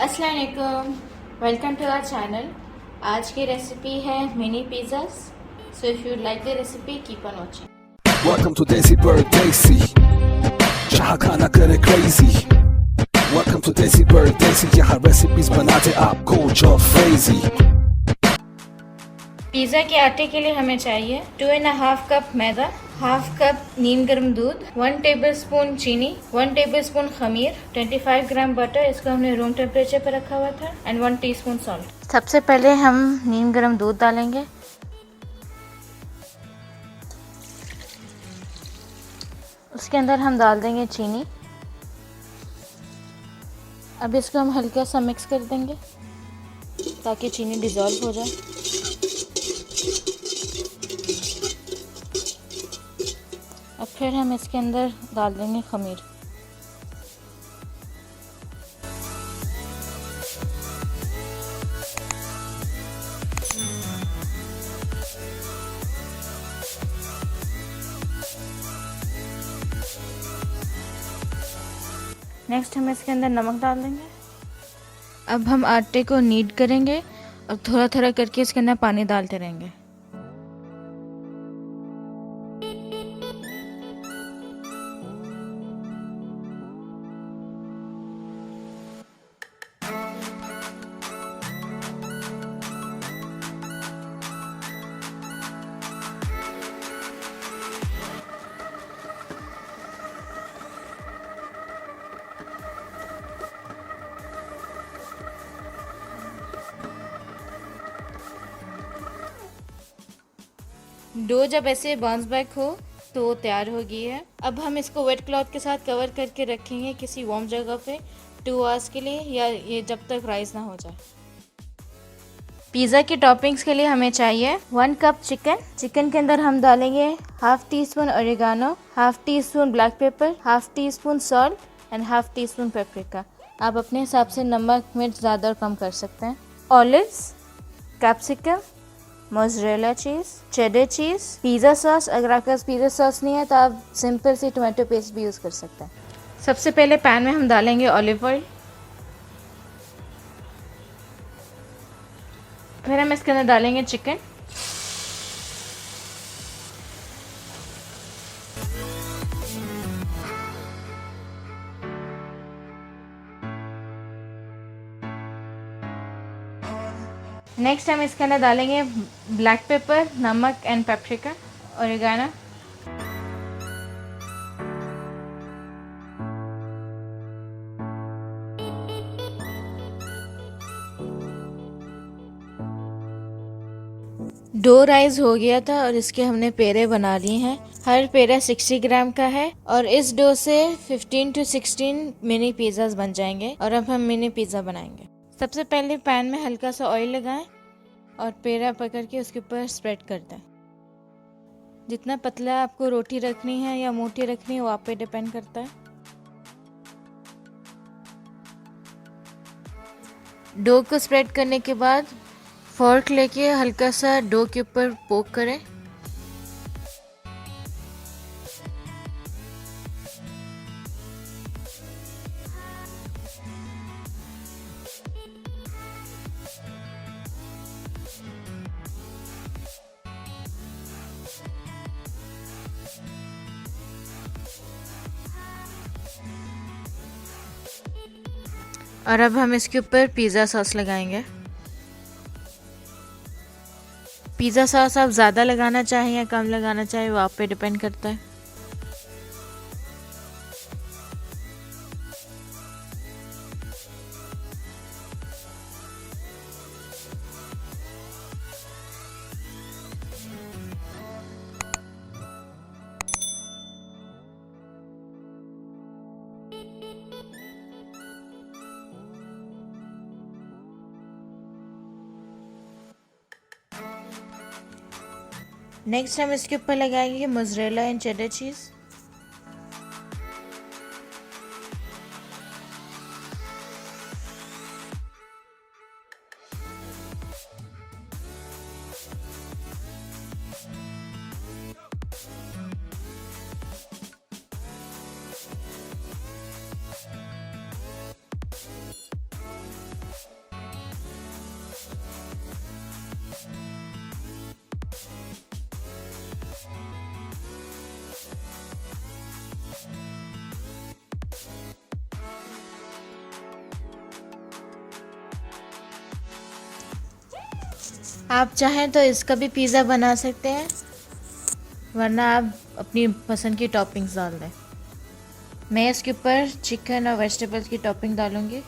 अस्सलाम वालेकुम, welcome to our channel. आज की रेसिपी है mini pizzas. So if you like the recipe keep on watching. Welcome to Desi Bird Desi. जहाँ खाना करे crazy. Welcome to Desi Bird Desi. यहाँ recipes बनाते आपको जो crazy. पिज़्ज़ा के आटे के लिए हमें चाहिए 2.5 कप मैदा, हाफ कप नीम गर्म दूध, 1 टेबलस्पून चीनी, 1 टेबलस्पून खमीर, 25 ग्राम बटर, इसको हमने रूम टेम्परेचर पर रखा हुआ था, एंड 1 टीस्पून सॉल्ट। सबसे पहले हम नीम गर्म दूध डालेंगे। उसके अंदर हम डाल देंगे चीनी। अब इसको हम हल्का सा मिक्स कर देंगे ताकि चीनी डिज़ोल्व हो जाए। अब फिर हम इसके अंदर डाल देंगे खमीर। नेक्स्ट हम इसके अंदर नमक डाल देंगे। अब हम आटे को नीड करेंगे और थोड़ा थोड़ा करके इसके अंदर पानी डालते रहेंगे। डो जब ऐसे बाउंस बैक हो तो तैयार हो गई है। अब हम इसको वेट क्लॉथ के साथ कवर करके रखेंगे किसी वार्म जगह पे 2 आवर्स के लिए, या ये जब तक राइस ना हो जाए। पिज़्ज़ा की टॉपिंग्स के लिए हमें चाहिए 1 कप चिकन के अंदर हम डालेंगे half tea spoon oregano, half tea spoon black pepper, half tea spoon salt and half tea spoon paprika. आप अपने हिसाब से नमक मिर्च ज़्यादा और कम कर सकते हैं। Olives, capsicum, mozzarella cheese, cheddar चीज़, पिज़्ज़ा सॉस। अगर आपके पास पिज़्ज़ा सॉस नहीं है तो आप सिंपल सी टोमेटो पेस्ट भी यूज़ कर सकते हैं। सबसे पहले पैन में हम डालेंगे ऑलिव ऑयल। फिर हम इसके अंदर डालेंगे चिकन। नेक्स्ट हम इसके अंदर डालेंगे ब्लैक पेपर, नमक and paprika, oregano. Dough rise हो गया था और इसके हमने पेड़े बना लिए हैं। हर पेड़ा 60 ग्राम का है और इस डो से 15 to 16 मिनी पिज़्ज़ास बन जाएंगे। और अब हम मिनी पिज़्ज़ा बनाएंगे। सबसे पहले पैन में हल्का सा ऑयल लगाएं और पेड़ा पकड़ के उसके ऊपर स्प्रेड कर दें। जितना पतला आपको रोटी रखनी है या मोटी रखनी है वो आप पे डिपेंड करता है। डो को स्प्रेड करने के बाद फोर्क लेके हल्का सा डो के ऊपर पोक करें। और अब हम इसके ऊपर पिज़्ज़ा सॉस लगाएंगे। पिज़्ज़ा सॉस आप ज़्यादा लगाना चाहें या कम लगाना चाहें वो आप पे डिपेंड करता है। नेक्स्ट हम इसके ऊपर लगाएंगे मोज़रेला एंड चेडर चीज़। आप चाहें तो इसका भी पिज़्ज़ा बना सकते हैं, वरना आप अपनी पसंद की टॉपिंग्स डाल दें। मैं इसके ऊपर चिकन और वेजिटेबल्स की टॉपिंग डालूँगी।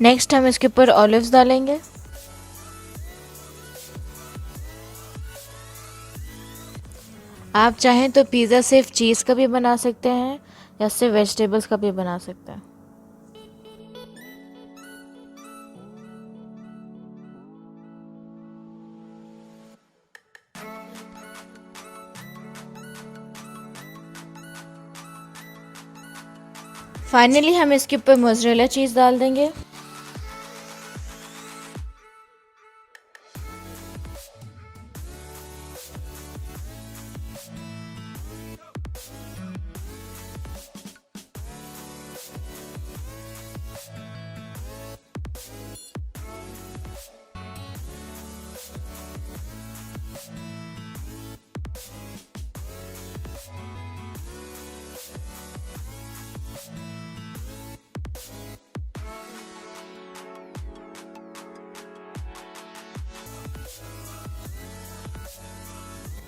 नेक्स्ट हम इसके ऊपर ऑलिव्स डालेंगे। आप चाहें तो पिज़्ज़ा सिर्फ चीज़ का भी बना सकते हैं या सिर्फ वेजिटेबल्स का भी बना सकते हैं। फाइनली हम इसके ऊपर मोज़रेला चीज़ डाल देंगे।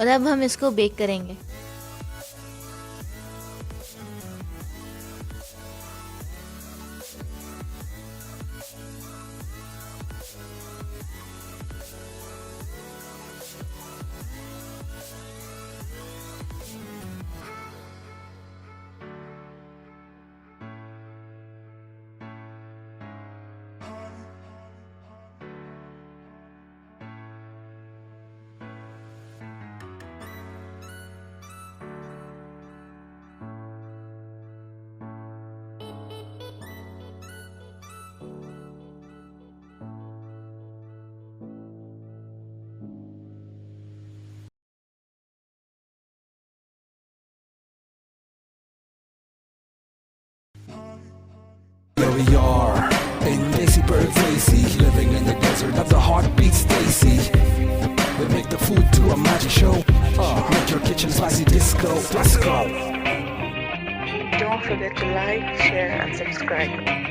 और अब हम इसको बेक करेंगे। Here we are in Daisy Bird Daisy, living in the desert of the heartbeat Stacy. We make the food to a magic show. Make your kitchen spicy disco. Let's go. Don't forget to like, share, and subscribe.